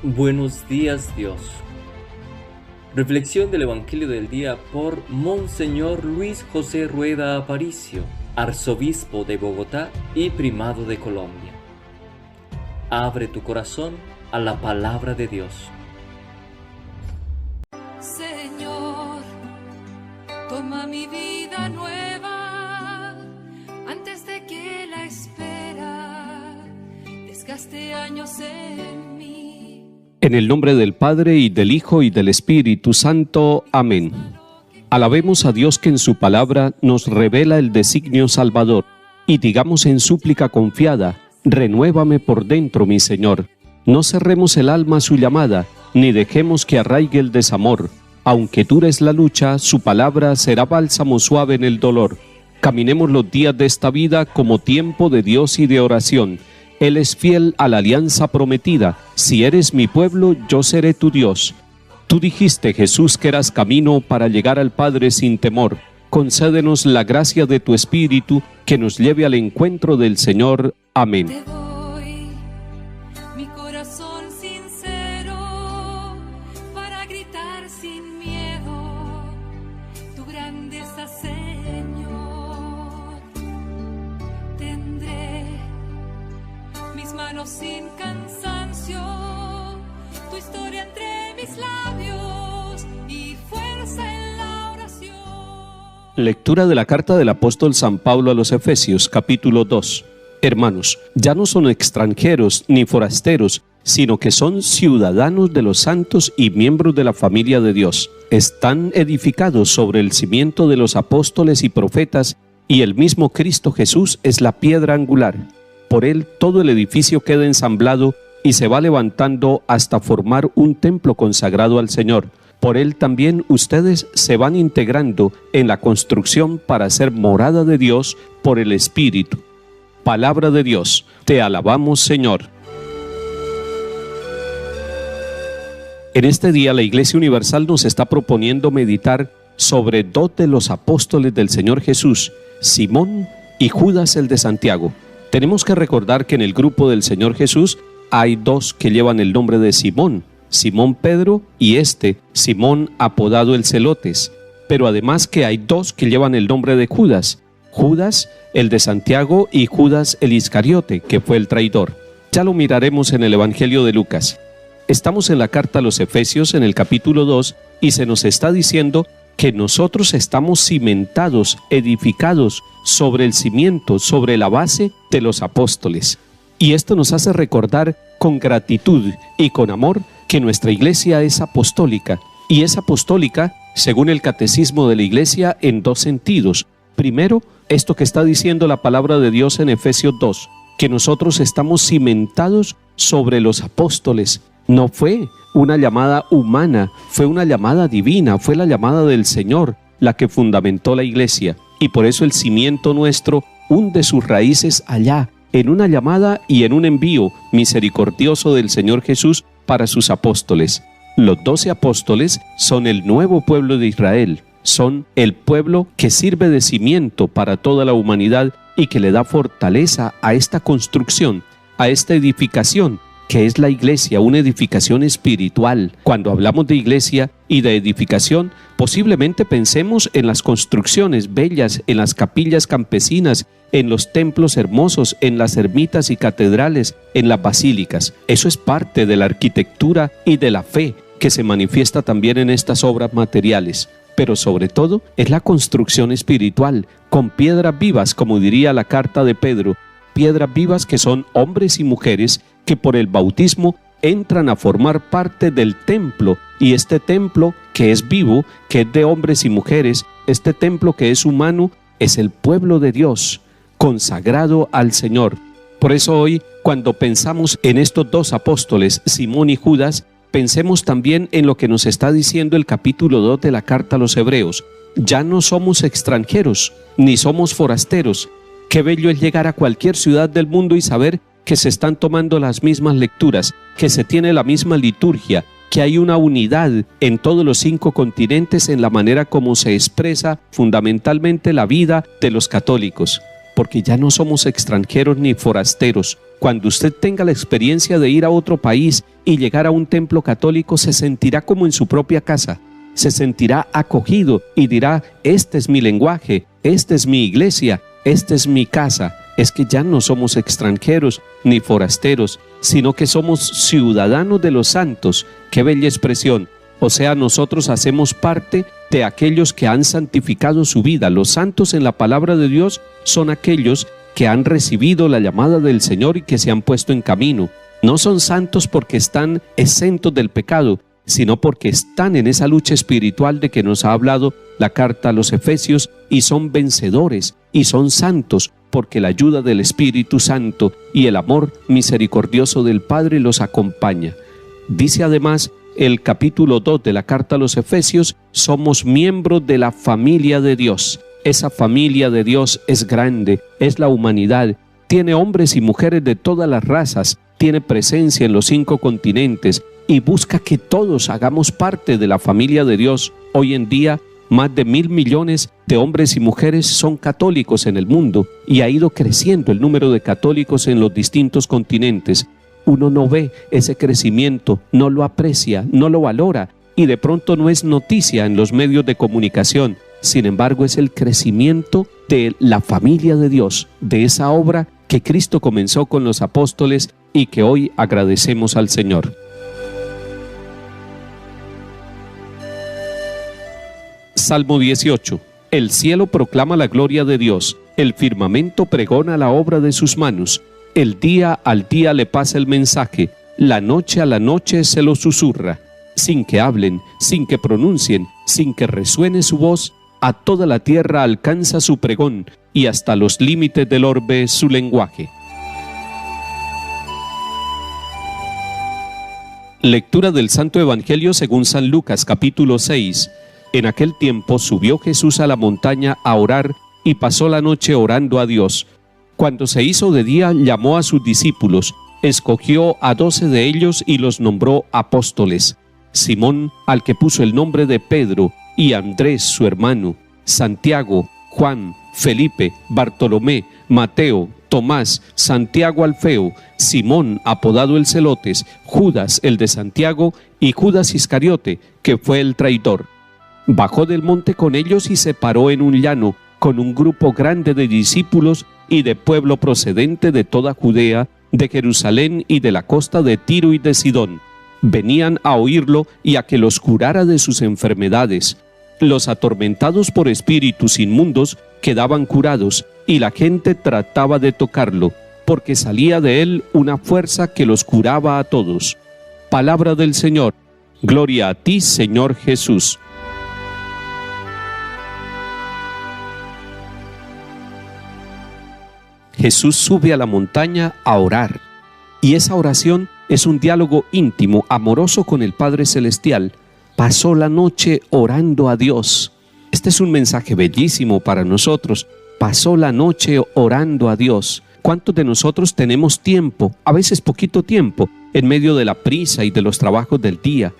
Buenos días, Dios. Reflexión del Evangelio del día por Monseñor Luis José Rueda Aparicio, arzobispo de Bogotá y primado de Colombia. Abre tu corazón a la palabra de Dios. Señor, toma mi vida nueva antes de que la espera desgaste años en mí. En el nombre del Padre, y del Hijo, y del Espíritu Santo. Amén. Alabemos a Dios que en su palabra nos revela el designio salvador, y digamos en súplica confiada: renuévame por dentro, mi Señor. No cerremos el alma a su llamada, ni dejemos que arraigue el desamor. Aunque dura es la lucha, su palabra será bálsamo suave en el dolor. Caminemos los días de esta vida como tiempo de Dios y de oración. Él es fiel a la alianza prometida: si eres mi pueblo, yo seré tu Dios. Tú dijiste, Jesús, que eras camino para llegar al Padre sin temor. Concédenos la gracia de tu Espíritu, que nos lleve al encuentro del Señor. Amén. Te doy mi corazón sincero para gritar sin miedo tu grandeza, Señor. Tendré mis manos sin cansancio, tu historia entre mis labios y fuerza en la oración. Lectura de la carta del apóstol San Pablo a los Efesios, capítulo 2. Hermanos, ya no son extranjeros ni forasteros, sino que son ciudadanos de los santos y miembros de la familia de Dios. Están edificados sobre el cimiento de los apóstoles y profetas, y el mismo Cristo Jesús es la piedra angular. Por él todo el edificio queda ensamblado y se va levantando hasta formar un templo consagrado al Señor. Por él también ustedes se van integrando en la construcción para ser morada de Dios por el Espíritu. Palabra de Dios, te alabamos, Señor. En este día la Iglesia Universal nos está proponiendo meditar sobre dos de los apóstoles del Señor Jesús, Simón y Judas el de Santiago. Tenemos que recordar que en el grupo del Señor Jesús hay dos que llevan el nombre de Simón: Simón Pedro y Simón apodado el Celotes. Pero además que hay dos que llevan el nombre de Judas: Judas el de Santiago y Judas el Iscariote, que fue el traidor. Ya lo miraremos en el Evangelio de Lucas. Estamos en la carta a los Efesios en el capítulo 2 y se nos está diciendo que nosotros estamos cimentados, edificados sobre el cimiento, sobre la base de los apóstoles. Y esto nos hace recordar con gratitud y con amor que nuestra iglesia es apostólica. Y es apostólica, según el catecismo de la iglesia, en dos sentidos. Primero, esto que está diciendo la palabra de Dios en Efesios 2, que nosotros estamos cimentados sobre los apóstoles. No fue una llamada humana, fue una llamada divina, fue la llamada del Señor la que fundamentó la iglesia. Y por eso el cimiento nuestro hunde sus raíces allá, en una llamada y en un envío misericordioso del Señor Jesús para sus apóstoles. Los 12 apóstoles son el nuevo pueblo de Israel. Son el pueblo que sirve de cimiento para toda la humanidad y que le da fortaleza a esta construcción, a esta edificación, que es la iglesia, una edificación espiritual. Cuando hablamos de iglesia y de edificación, posiblemente pensemos en las construcciones bellas, en las capillas campesinas, en los templos hermosos, en las ermitas y catedrales, en las basílicas. Eso es parte de la arquitectura y de la fe que se manifiesta también en estas obras materiales. Pero sobre todo es la construcción espiritual, con piedras vivas, como diría la carta de Pedro, piedras vivas que son hombres y mujeres que por el bautismo entran a formar parte del templo, y este templo que es vivo, que es de hombres y mujeres, este templo que es humano, es el pueblo de Dios, consagrado al Señor. Por eso hoy, cuando pensamos en estos dos apóstoles, Simón y Judas, pensemos también en lo que nos está diciendo el capítulo 2 de la carta a los Hebreos. Ya no somos extranjeros, ni somos forasteros. Qué bello es llegar a cualquier ciudad del mundo y saber que se están tomando las mismas lecturas, que se tiene la misma liturgia, que hay una unidad en todos los 5 continentes en la manera como se expresa fundamentalmente la vida de los católicos. porque ya no somos extranjeros ni forasteros. Cuando usted tenga la experiencia de ir a otro país y llegar a un templo católico, se sentirá como en su propia casa, se sentirá acogido y dirá: este es mi lenguaje, esta es mi iglesia, esta es mi casa. Es que ya no somos extranjeros ni forasteros, sino que somos ciudadanos de los santos. ¡Qué bella expresión! O sea, nosotros hacemos parte de aquellos que han santificado su vida. Los santos en la palabra de Dios son aquellos que han recibido la llamada del Señor y que se han puesto en camino. No son santos porque están exentos del pecado, sino porque están en esa lucha espiritual de que nos ha hablado la carta a los Efesios, y son vencedores y son santos porque la ayuda del Espíritu Santo y el amor misericordioso del Padre los acompaña. Dice además el capítulo 2 de la carta a los Efesios: somos miembros de la familia de Dios. Esa familia de Dios es grande, es la humanidad, tiene hombres y mujeres de todas las razas, tiene presencia en los 5 continentes y busca que todos hagamos parte de la familia de Dios. Hoy en día, más de 1.000 millones de hombres y mujeres son católicos en el mundo, y ha ido creciendo el número de católicos en los distintos continentes. Uno no ve ese crecimiento, no lo aprecia, no lo valora, y de pronto no es noticia en los medios de comunicación. Sin embargo, es el crecimiento de la familia de Dios, de esa obra que Cristo comenzó con los apóstoles y que hoy agradecemos al Señor. Salmo 18. El cielo proclama la gloria de Dios, el firmamento pregona la obra de sus manos. El día al día le pasa el mensaje, la noche a la noche se lo susurra. Sin que hablen, sin que pronuncien, sin que resuene su voz, a toda la tierra alcanza su pregón, y hasta los límites del orbe su lenguaje. Lectura del Santo Evangelio según San Lucas, capítulo 6. En aquel tiempo subió Jesús a la montaña a orar y pasó la noche orando a Dios. Cuando se hizo de día, llamó a sus discípulos, escogió a 12 de ellos y los nombró apóstoles: Simón, al que puso el nombre de Pedro, y Andrés su hermano, Santiago, Juan, Felipe, Bartolomé, Mateo, Tomás, Santiago Alfeo, Simón apodado el Celotes, Judas el de Santiago y Judas Iscariote, que fue el traidor. Bajó del monte con ellos y se paró en un llano, con un grupo grande de discípulos y de pueblo procedente de toda Judea, de Jerusalén y de la costa de Tiro y de Sidón. Venían a oírlo y a que los curara de sus enfermedades. Los atormentados por espíritus inmundos quedaban curados, y la gente trataba de tocarlo, porque salía de él una fuerza que los curaba a todos. Palabra del Señor. Gloria a ti, Señor Jesús. Jesús sube a la montaña a orar, y esa oración es un diálogo íntimo, amoroso con el Padre Celestial. Pasó la noche orando a Dios. Este es un mensaje bellísimo para nosotros. Pasó la noche orando a Dios. ¿Cuántos de nosotros tenemos tiempo, a veces poquito tiempo, en medio de la prisa y de los trabajos del día?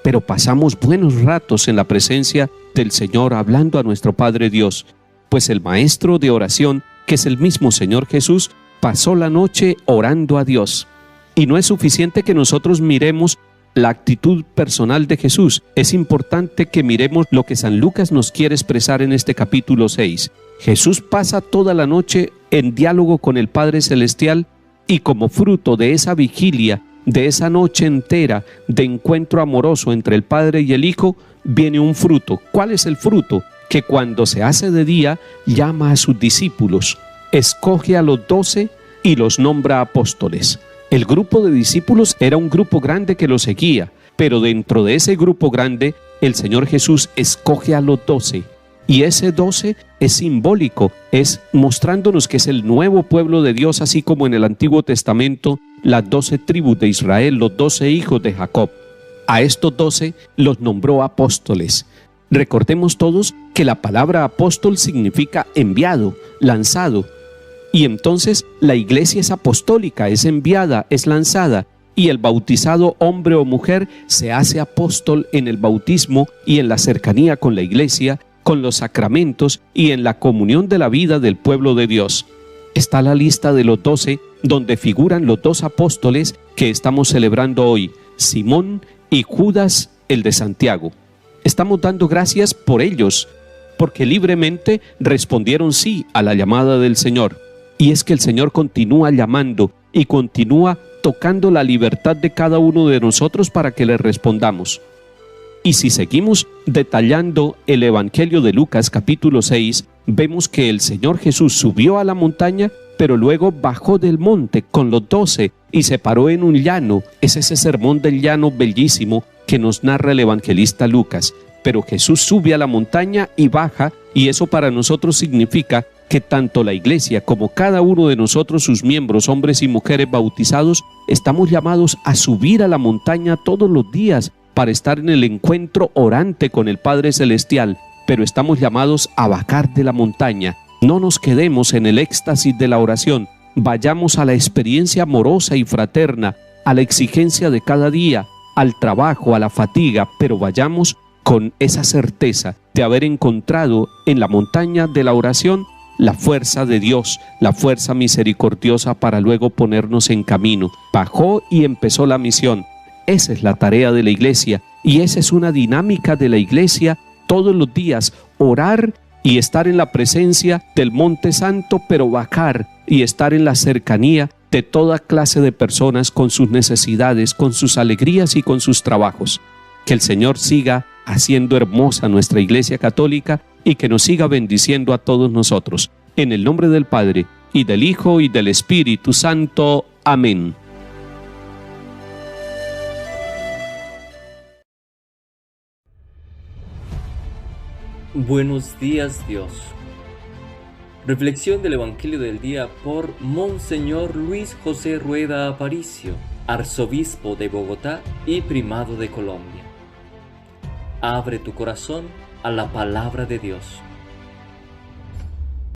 Pero pasamos buenos ratos en la presencia del Señor hablando a nuestro Padre Dios. Pues el maestro de oración, que es el mismo Señor Jesús, pasó la noche orando a Dios. Y no es suficiente que nosotros miremos la actitud personal de Jesús. Es importante que miremos lo que San Lucas nos quiere expresar en este capítulo 6. Jesús pasa toda la noche en diálogo con el Padre Celestial, y como fruto de esa vigilia, de esa noche entera de encuentro amoroso entre el Padre y el Hijo, viene un fruto. ¿Cuál es el fruto? Que cuando se hace de día, llama a sus discípulos, escoge a los 12 y los nombra apóstoles. El grupo de discípulos era un grupo grande que lo seguía, pero dentro de ese grupo grande, el Señor Jesús escoge a los 12. Y ese 12 es simbólico, es mostrándonos que es el nuevo pueblo de Dios, así como en el Antiguo Testamento, las 12 tribus de Israel, los 12 hijos de Jacob. A estos 12 los nombró apóstoles. Recordemos todos que la palabra apóstol significa enviado, lanzado. Y entonces la iglesia es apostólica, es enviada, es lanzada. Y el bautizado hombre o mujer se hace apóstol en el bautismo y en la cercanía con la iglesia, con los sacramentos y en la comunión de la vida del pueblo de Dios. está la lista de los 12, donde figuran los 2 apóstoles que estamos celebrando hoy, Simón y Judas, el de Santiago. Estamos dando gracias por ellos, porque libremente respondieron sí a la llamada del Señor. Y es que el Señor continúa llamando y continúa tocando la libertad de cada uno de nosotros para que le respondamos. Y si seguimos detallando el Evangelio de Lucas capítulo 6, vemos que el Señor Jesús subió a la montaña, pero luego bajó del monte con los 12 y se paró en un llano. Es ese sermón del llano bellísimo que nos narra el evangelista Lucas. Pero Jesús sube a la montaña y baja, y eso para nosotros significa que tanto la iglesia como cada uno de nosotros, sus miembros, hombres y mujeres bautizados, estamos llamados a subir a la montaña todos los días para estar en el encuentro orante con el Padre Celestial, pero estamos llamados a bajar de la montaña. No nos quedemos en el éxtasis de la oración, vayamos a la experiencia amorosa y fraterna, a la exigencia de cada día, al trabajo, a la fatiga, pero vayamos con esa certeza de haber encontrado en la montaña de la oración la fuerza de Dios, la fuerza misericordiosa para luego ponernos en camino. Bajó y empezó la misión. Esa es la tarea de la iglesia y esa es una dinámica de la iglesia todos los días, orar y estar en la presencia del Monte Santo, pero bajar y estar en la cercanía de toda clase de personas con sus necesidades, con sus alegrías y con sus trabajos. Que el Señor siga haciendo hermosa nuestra Iglesia Católica y que nos siga bendiciendo a todos nosotros. En el nombre del Padre, y del Hijo, y del Espíritu Santo. Amén. Buenos días, Dios. Reflexión del Evangelio del día por Monseñor Luis José Rueda Aparicio, arzobispo de Bogotá y primado de Colombia. Abre tu corazón a la palabra de Dios.